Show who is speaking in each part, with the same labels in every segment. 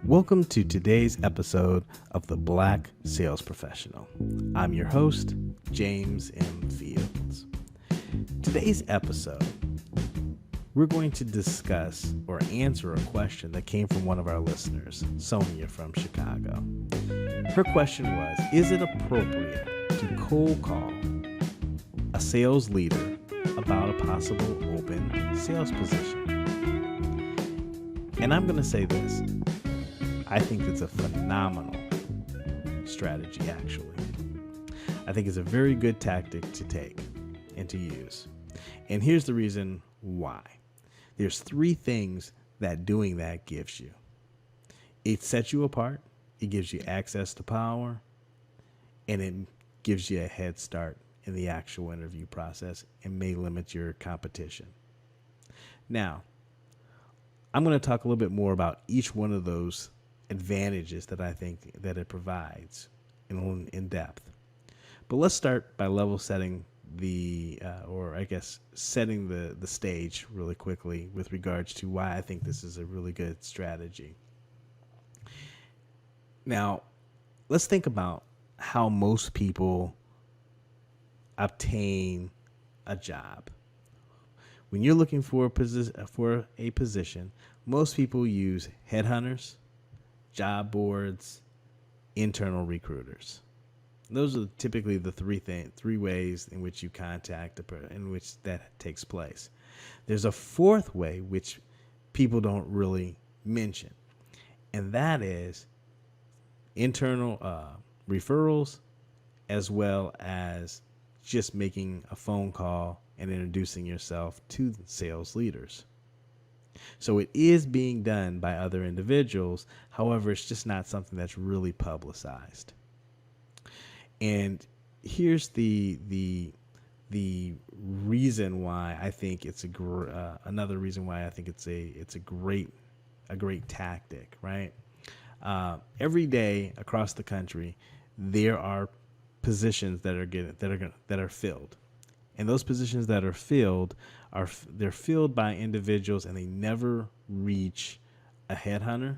Speaker 1: Welcome to today's episode of The Black Sales Professional. I'm your host, James M. Fields. Today's episode, we're going to discuss or answer a question that came from one of our listeners, Sonia from Chicago. Her question was, is it appropriate to cold call a sales leader about a possible open sales position? And I'm going to say this. I think it's a phenomenal strategy, actually. I think it's a very good tactic to take and to use. And here's the reason why. There's three things that doing that gives you. It sets you apart, it gives you access to power, and it gives you a head start in the actual interview process and may limit your competition. Now, I'm going to talk a little bit more about each one of those advantages that I think that it provides in depth. But let's start by level setting setting the stage really quickly with regards to why I think this is a really good strategy. Now, let's think about how most people obtain a job. When you're looking for a position, most people use headhunters, job boards, internal recruiters. Those are typically the three ways in which you contact in which that takes place. There's a fourth way which people don't really mention, and that is internal referrals, as well as just making a phone call and introducing yourself to the sales leaders. So it is being done by other individuals. However, it's just not something that's really publicized. And here's the reason why I think it's another reason why I think it's a great tactic, right? Every day across the country, there are positions that are filled. And those positions that are filled they're filled by individuals, and they never reach a headhunter.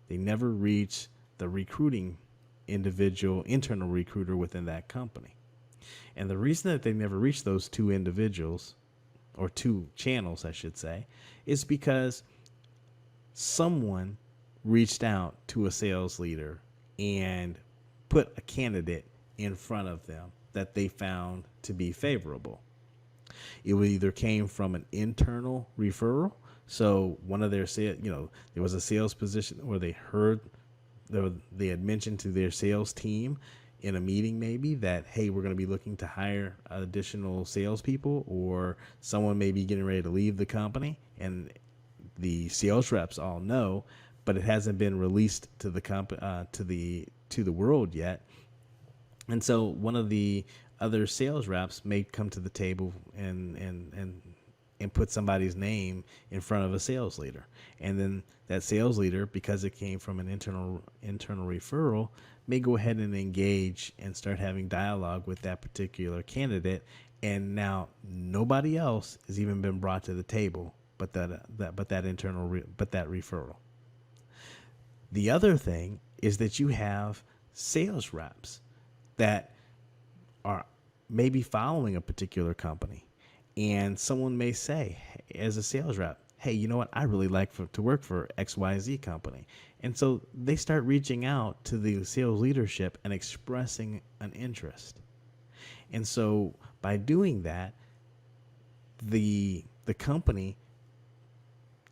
Speaker 1: They never reach the recruiting internal recruiter within that company. And the reason that they never reach those two individuals, or two channels, I should say, is because someone reached out to a sales leader and put a candidate in front of them that they found to be favorable. It either came from an internal referral. So one of their there was a sales position where they had mentioned to their sales team in a meeting maybe that, hey, we're going to be looking to hire additional salespeople, or someone may be getting ready to leave the company, and the sales reps all know, but it hasn't been released to the to the world yet. And so one of the other sales reps may come to the table and put somebody's name in front of a sales leader. And then that sales leader, because it came from an internal referral, may go ahead and engage and start having dialogue with that particular candidate. And now nobody else has even been brought to the table but that referral. The other thing is that you have sales reps that are maybe following a particular company, and someone may say, as a sales rep, hey, you know what? I really like to work for XYZ company. And so they start reaching out to the sales leadership and expressing an interest. And so by doing that, the company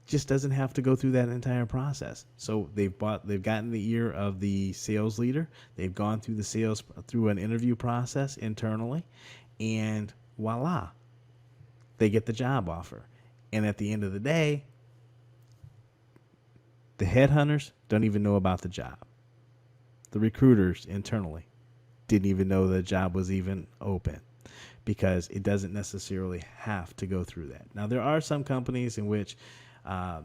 Speaker 1: just doesn't have to go through that entire process. So they've gotten the ear of the sales leader. They've gone through through an interview process internally, and voila, they get the job offer. And at the end of the day, the headhunters don't even know about the job. The recruiters internally didn't even know the job was even open, because it doesn't necessarily have to go through that. Now, there are some companies in which a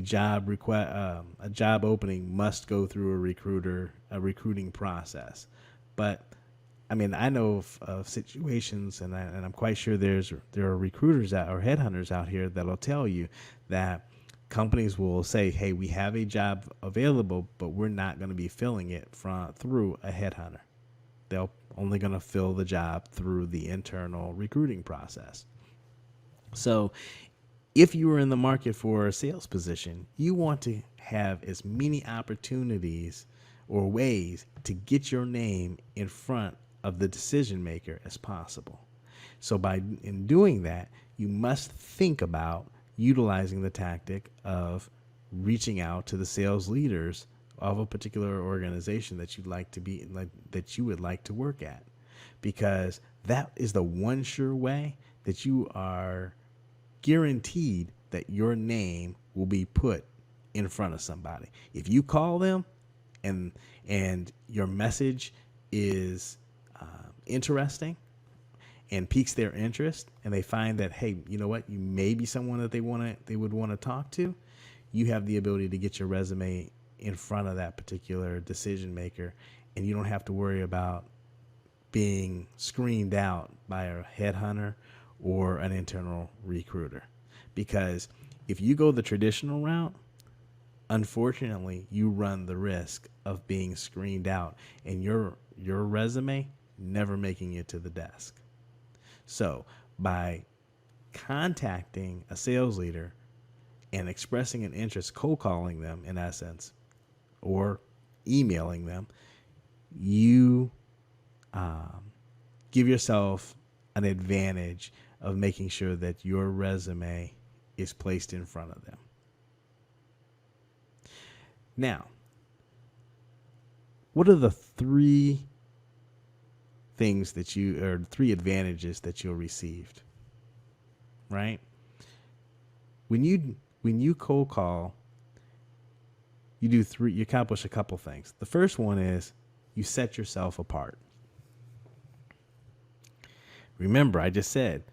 Speaker 1: job opening must go through a recruiting process. But I mean, I know of situations, and I'm quite sure there are recruiters or headhunters out here that'll tell you that companies will say, hey, we have a job available, but we're not going to be filling it through a headhunter. They're only going to fill the job through the internal recruiting process. So if you are in the market for a sales position, you want to have as many opportunities or ways to get your name in front of the decision maker as possible. So in doing that, you must think about utilizing the tactic of reaching out to the sales leaders of a particular organization that that you would like to work at, because that is the one sure way that you are guaranteed that your name will be put in front of somebody. If you call them and your message is interesting and piques their interest, and they find that, hey, you know what, you may be someone that they would want to talk to, you have the ability to get your resume in front of that particular decision maker, and you don't have to worry about being screened out by a headhunter or an internal recruiter. Because if you go the traditional route, unfortunately, you run the risk of being screened out and your resume never making it to the desk. So by contacting a sales leader and expressing an interest, cold calling them in essence, or emailing them, you give yourself an advantage of making sure that your resume is placed in front of them. Now, what are the three advantages that you'll received? Right? When you cold call, you accomplish a couple things. The first one is you set yourself apart. Remember, I just said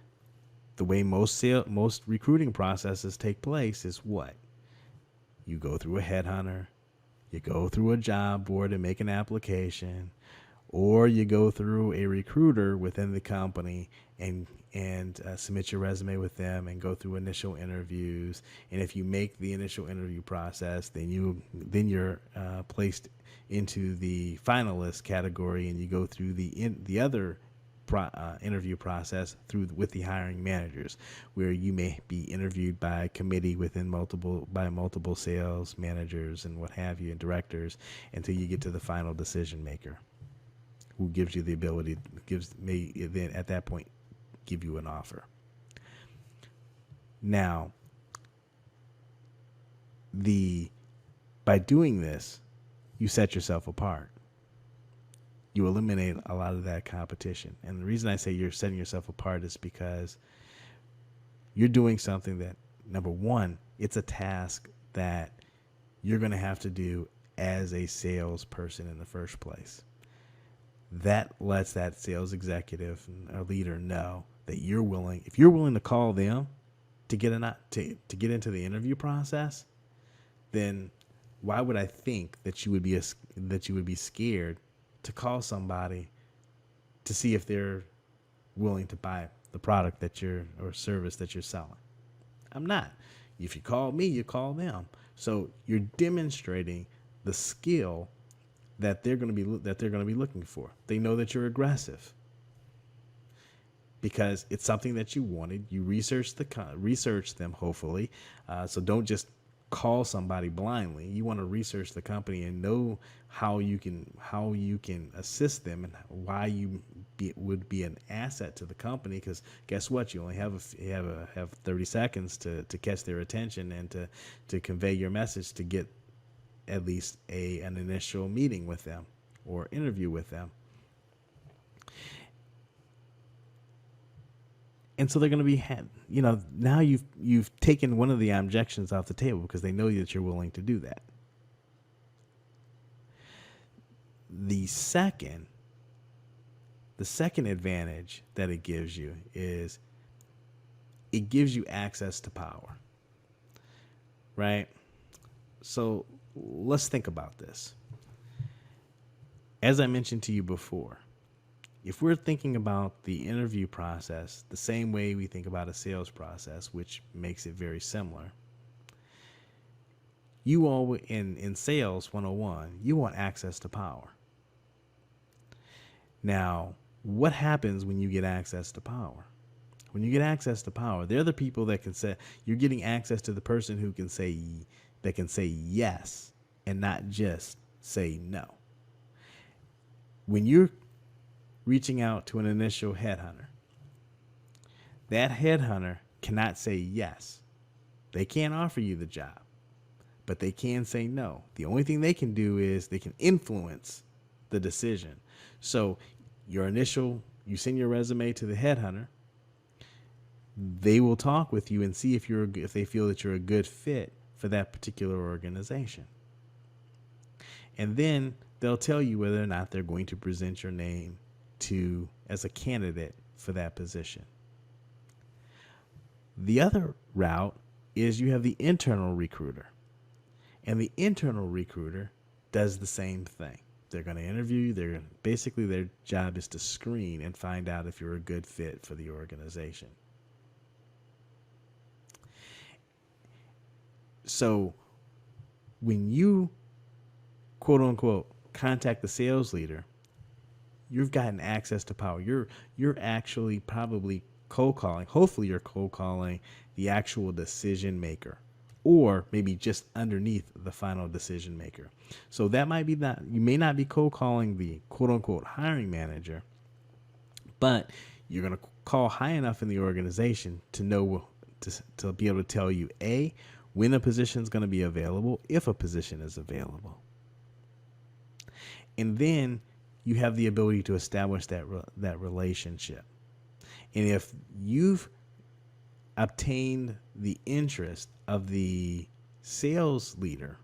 Speaker 1: the way most recruiting processes take place is what? You go through a headhunter, you go through a job board and make an application, or you go through a recruiter within the company and submit your resume with them and go through initial interviews. And if you make the initial interview process, then you're placed into the finalist category, and you go through the other interview process with the hiring managers, where you may be interviewed by a committee by multiple sales managers and what have you, and directors, until you get to the final decision maker, who gives you the ability, then at that point give you an offer. Now, by doing this, you set yourself apart. You eliminate a lot of that competition. And the reason I say you're setting yourself apart is because you're doing something that, number one, it's a task that you're going to have to do as a salesperson in the first place. That lets that sales executive or leader know that if you're willing to call them to get into the interview process, then why would I think that you would be scared to call somebody to see if they're willing to buy the product or service that you're selling? I'm not. If you call me, you call them. So you're demonstrating the skill that they're going to be looking for. They know that you're aggressive because it's something that you wanted. You research them, hopefully. So don't just call somebody blindly. You want to research the company and know how you can assist them and why you would be an asset to the company. Because guess what? You only have 30 seconds to catch their attention and to convey your message, to get at least an initial meeting with them or interview with them. And so they're going to be, now you've taken one of the objections off the table because they know that you're willing to do that. The second advantage that it gives you is it gives you access to power, right? So let's think about this. As I mentioned to you before, if we're thinking about the interview process the same way we think about a sales process, which makes it very similar, You all in sales 101, you want access to power. Now, what happens when you get access to power? When you get access to power, they're the people that can say, you're getting access to the person who can say, that can say yes and not just say no. When you're reaching out to an initial headhunter, that headhunter cannot say yes. They can't offer you the job, but they can say no. The only thing they can do is they can influence the decision. So you send your resume to the headhunter. They will talk with you and see if they feel that you're a good fit for that particular organization. And then they'll tell you whether or not they're going to present your name as a candidate for that position. The other route is you have the internal recruiter. And the internal recruiter does the same thing. They're going to interview you. Basically, their job is to screen and find out if you're a good fit for the organization. So when you, quote unquote, contact the sales leader, you've gotten access to power. You're actually probably cold calling. Hopefully you're cold calling the actual decision maker, or maybe just underneath the final decision maker. So that might be that you may not be cold calling the quote unquote hiring manager, but you're going to call high enough in the organization to know, to be able to tell you, A, when a position is going to be available, if a position is available. And then you have the ability to establish that relationship. And if you've obtained the interest of the sales leader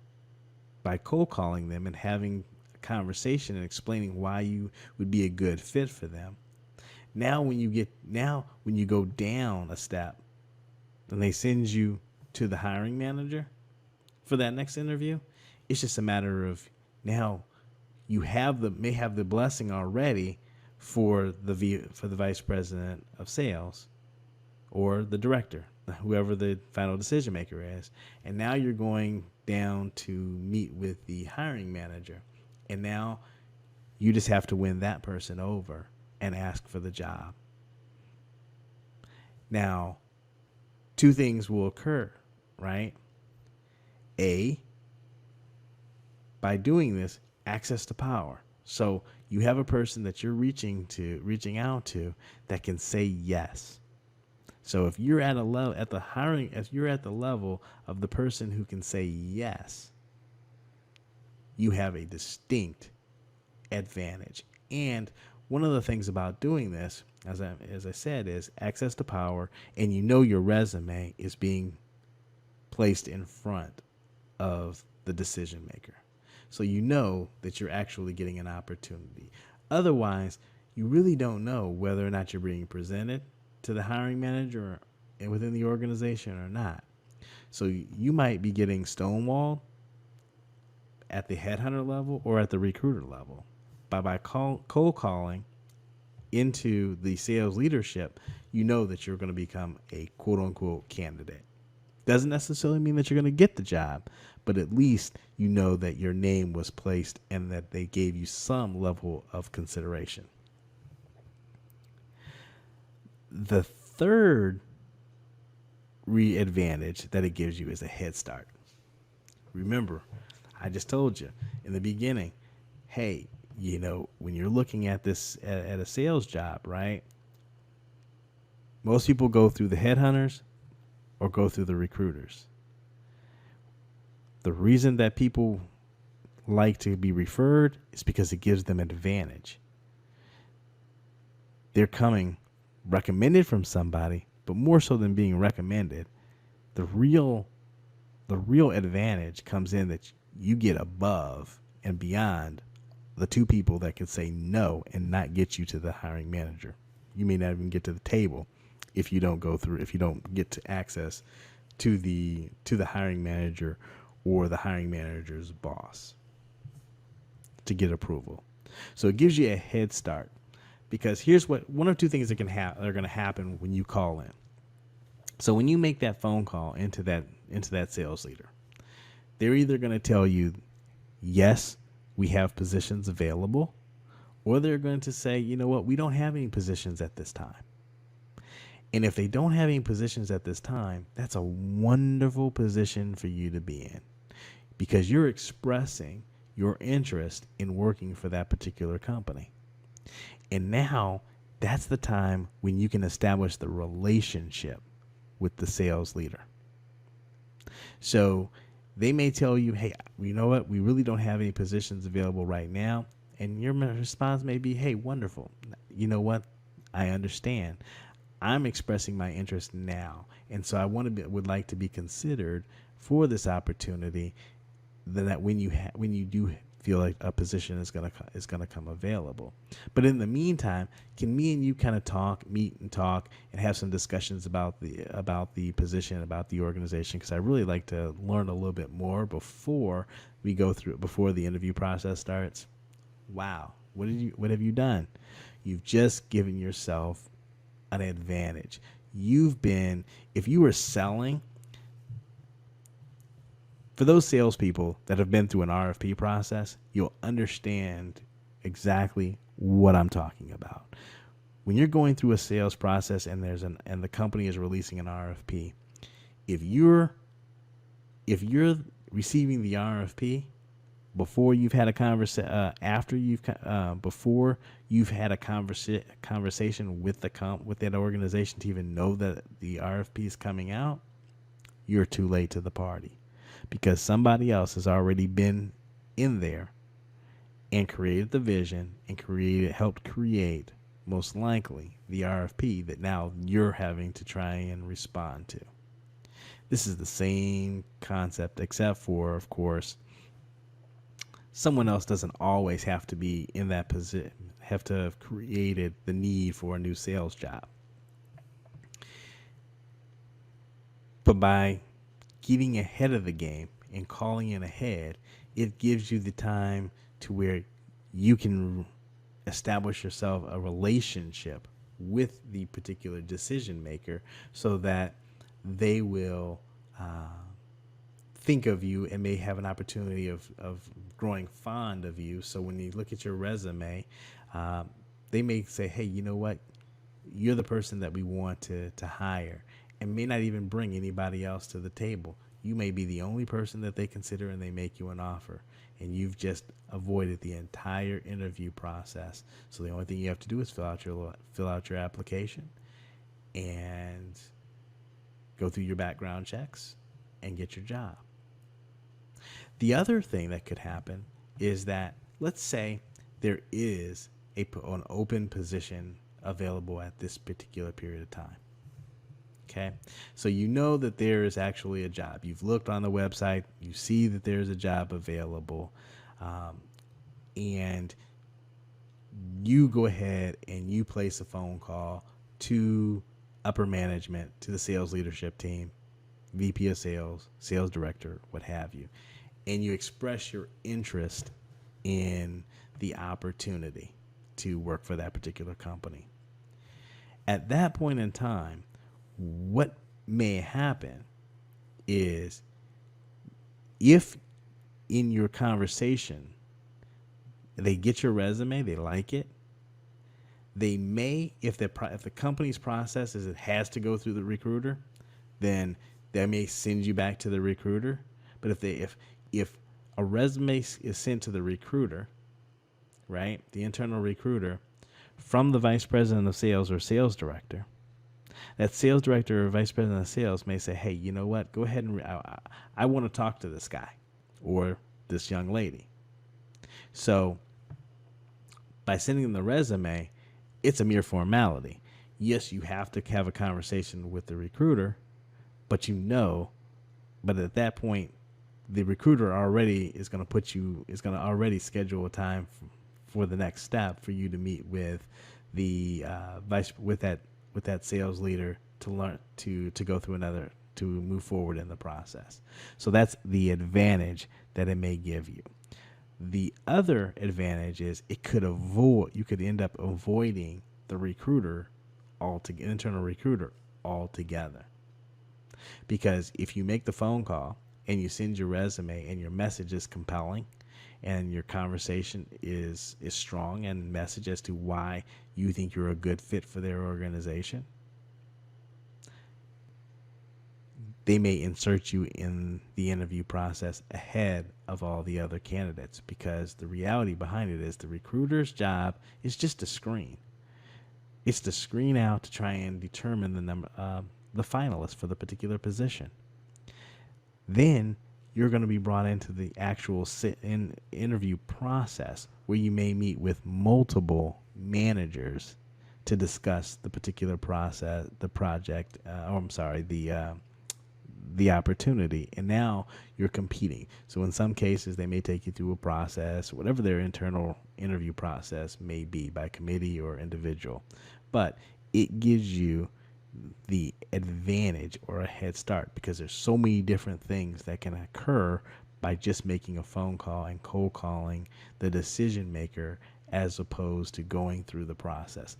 Speaker 1: by cold calling them and having a conversation and explaining why you would be a good fit for them, now when you go down a step and they send you to the hiring manager for that next interview, it's just a matter of now you may have the blessing already for the vice president of sales or the director, whoever the final decision maker is. And now you're going down to meet with the hiring manager. And now you just have to win that person over and ask for the job. Now, two things will occur, right? A, by doing this, access to power. So you have a person that you're reaching out to that can say yes. So if you're at if you're at the level of the person who can say yes, you have a distinct advantage. And one of the things about doing this, as I said, is access to power, and your resume is being placed in front of the decision maker. So you know that you're actually getting an opportunity. Otherwise, you really don't know whether or not you're being presented to the hiring manager within the organization or not. So you might be getting stonewalled at the headhunter level or at the recruiter level. By cold calling into the sales leadership, you know that you're going to become a quote unquote candidate. Doesn't necessarily mean that you're going to get the job, but at least you know that your name was placed and that they gave you some level of consideration. The third advantage that it gives you is a head start. Remember, I just told you in the beginning, hey, when you're looking at this at a sales job, right? Most people go through the headhunters or go through the recruiters. The reason that people like to be referred is because it gives them an advantage. They're coming recommended from somebody, but more so than being recommended, the real advantage comes in that you get above and beyond the two people that can say no and not get you to the hiring manager. You may not even get to the table if you don't get to access to the hiring manager or the hiring manager's boss to get approval. So it gives you a head start, because here's one of two things that are going to happen when you call in. So when you make that phone call into that sales leader, They're either going to tell you, yes, we have positions available, or they're going to say, you know what, we don't have any positions at this time. And if they don't have any positions at this time, that's a wonderful position for you to be in, because you're expressing your interest in working for that particular company. And now that's the time when you can establish the relationship with the sales leader. So they may tell you, hey, you know what, we really don't have any positions available right now. And your response may be, hey, wonderful. You know what? I understand. I'm expressing my interest now. And so I would like to be considered for this opportunity. Then that when you do feel like a position is gonna come available. But in the meantime, can me and you kind of meet and talk and have some discussions about the position, about the organization? Because I really like to learn a little bit more before the interview process starts. Wow, what have you done? You've just given yourself an advantage. If you were selling, for those salespeople that have been through an RFP process, you'll understand exactly what I'm talking about. When you're going through a sales process and the company is releasing an RFP, if you're receiving the RFP before you've had a before you've had a conversation with that organization to even know that the RFP is coming out, you're too late to the party. Because somebody else has already been in there and created the vision and helped create, most likely, the RFP that now you're having to try and respond to. This is the same concept, except for, of course, someone else doesn't always have to be in that position, have to have created the need for a new sales job. But by getting ahead of the game and calling it ahead, it gives you the time to where you can establish yourself a relationship with the particular decision maker, so that they will think of you and may have an opportunity of growing fond of you. So when you look at your resume, they may say, hey, you know what, you're the person that we want to hire, and may not even bring anybody else to the table. You may be the only person that they consider, and they make you an offer, and you've just avoided the entire interview process. So the only thing you have to do is fill out your application and go through your background checks and get your job. The other thing that could happen is that, let's say there is an open position available at this particular period of time. Okay, so you know that there is actually a job. You've looked on the website, you see that there's a job available, and you go ahead and you place a phone call to upper management, to the sales leadership team, VP of sales, sales director, what have you, and you express your interest in the opportunity to work for that particular company. At that point in time, what may happen is, if in your conversation they get your resume, they like it, they may, if the company's process is it has to go through the recruiter, then they may send you back to the recruiter. But if a resume is sent to the recruiter, right, the internal recruiter, from the vice president of sales or sales director, that sales director or vice president of sales may say, hey, you know what, go ahead and I want to talk to this guy or this young lady. So by sending them the resume, it's a mere formality. Yes, you have to have a conversation with the recruiter, but at that point, the recruiter already is going to already schedule a time for the next step for you to meet with the with that sales leader to learn to go through to move forward in the process. So that's the advantage that it may give you. The other advantage is you could end up avoiding the internal recruiter altogether. Because if you make the phone call and you send your resume and your message is compelling and your conversation is strong and message as to why you think you're a good fit for their organization, they may insert you in the interview process ahead of all the other candidates, because the reality behind it is the recruiter's job is just to screen. It's to screen out to try and determine the finalists for the particular position. Then you're going to be brought into the actual sit-in interview process, where you may meet with multiple managers to discuss the particular process, the project, the opportunity. And now you're competing. So in some cases, they may take you through a process, whatever their internal interview process may be, by committee or individual. But it gives you the advantage or a head start, because there's so many different things that can occur by just making a phone call and cold calling the decision maker, as opposed to going through the process.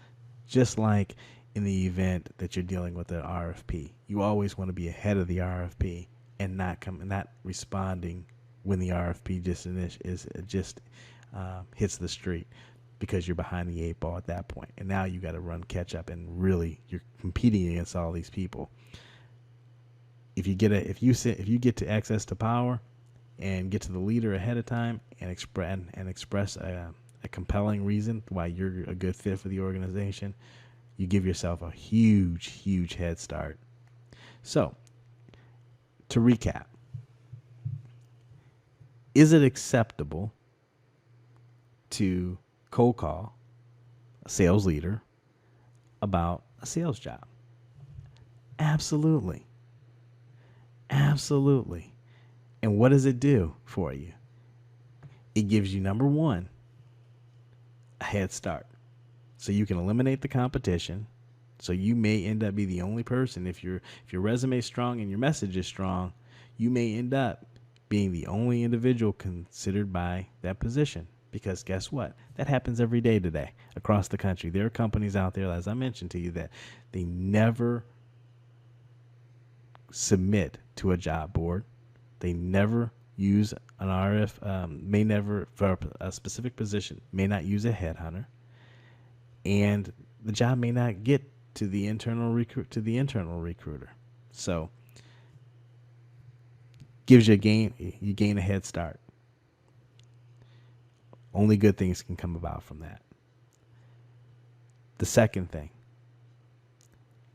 Speaker 1: Just like in the event that you're dealing with an RFP, you always want to be ahead of the RFP and not responding when the RFP just hits the street, because you're behind the 8 ball at that point. And now you got to run catch up, and really you're competing against all these people. If you get to access to power and get to the leader ahead of time and express a compelling reason why you're a good fit for the organization, you give yourself a huge head start. So, to recap, is it acceptable to cold call a sales leader about a sales job? Absolutely. Absolutely. And what does it do for you? It gives you, number one, a head start. So you can eliminate the competition. So you may end up be the only person. If your resume is strong and your message is strong, you may end up being the only individual considered by that position. Because guess what? That happens every day today across the country. There are companies out there, as I mentioned to you, that they never submit to a job board. They never use an may never, for a specific position, may not use a headhunter. And the job may not get to the internal recruiter. So gives you you gain a head start. Only good things can come about from that. The second thing,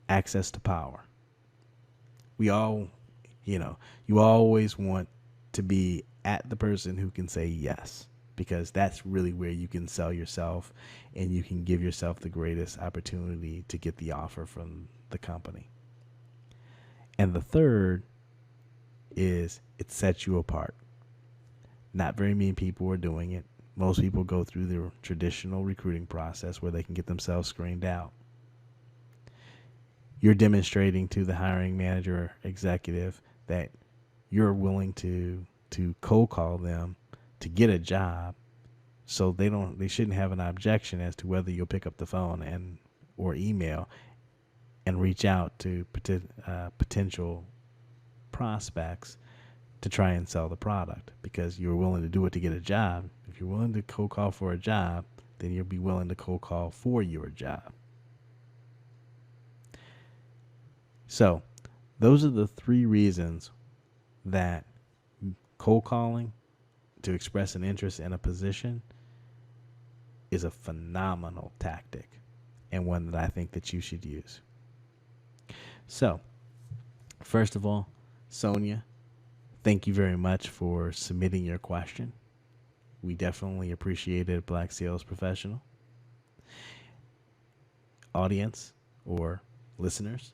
Speaker 1: access to power. We all, you always want to be at the person who can say yes, because that's really where you can sell yourself and you can give yourself the greatest opportunity to get the offer from the company. And the third is it sets you apart. Not very many people are doing it. Most people go through the traditional recruiting process where they can get themselves screened out. You're demonstrating to the hiring manager or executive that you're willing to cold call them to get a job, so they shouldn't have an objection as to whether you'll pick up the phone or email and reach out to potential prospects to try and sell the product, because you're willing to do it to get a job. If you're willing to cold call for a job, then you'll be willing to cold call for your job. So those are the 3 reasons that cold calling to express an interest in a position is a phenomenal tactic, and one that I think that you should use. So, first of all, Sonia, thank you very much for submitting your question. We definitely appreciate it, Black Sales Professional. Audience or listeners,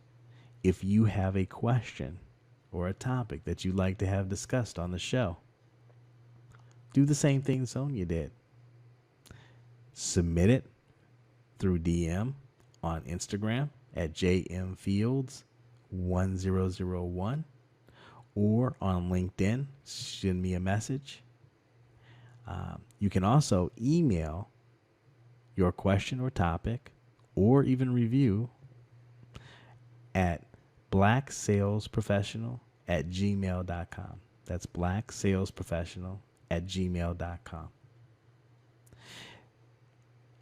Speaker 1: if you have a question or a topic that you'd like to have discussed on the show, do the same thing Sonia did. Submit it through DM on Instagram at jmfields1001 or on LinkedIn. Send me a message. You can also email your question or topic or even review at blacksalesprofessional@gmail.com. That's blacksalesprofessional@gmail.com.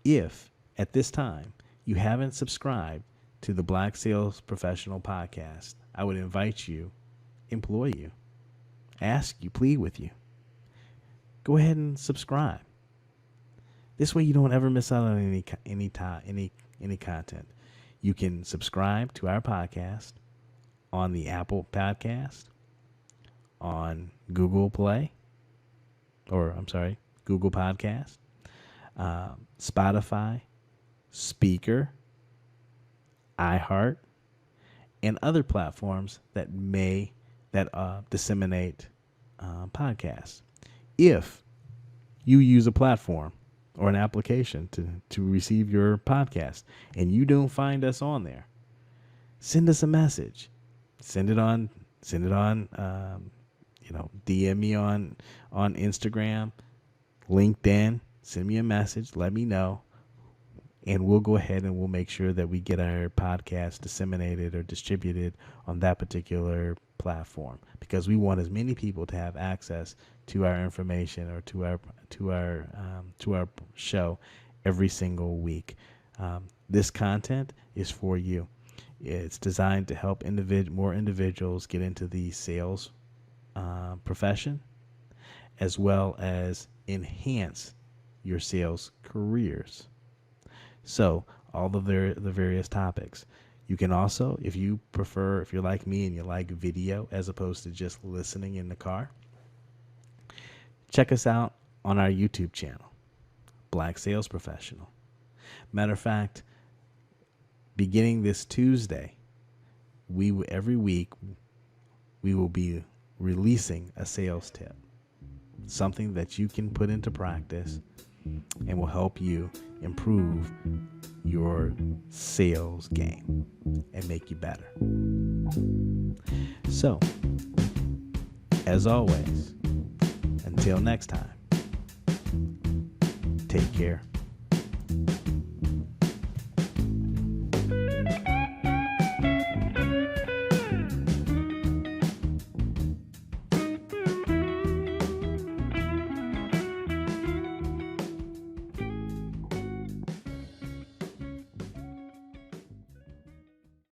Speaker 1: If at this time you haven't subscribed to the Black Sales Professional podcast, I would invite you, implore you, ask you, plead with you. Go ahead and subscribe. This way you don't ever miss out on any content. You can subscribe to our podcast on the Apple Podcast, on Google Podcast, Spotify, Speaker, iHeart, and other platforms that disseminate podcasts. If you use a platform or an application to receive your podcast and you don't find us on there, send us a message. Send it on DM me on Instagram, LinkedIn. Send me a message. Let me know. And we'll go ahead and we'll make sure that we get our podcast disseminated or distributed on that particular platform, because we want as many people to have access to our information or to our show every single week. This content is for you. It's designed to help more individuals get into the sales profession, as well as enhance your sales careers. So all of the various topics. You can also, if you're like me and you like video as opposed to just listening in the car, check us out on our YouTube channel, Black Sales Professional. Matter of fact, beginning this Tuesday, every week we will be releasing a sales tip, something that you can put into practice and will help you improve your sales game and make you better. So, as always, until next time, take care.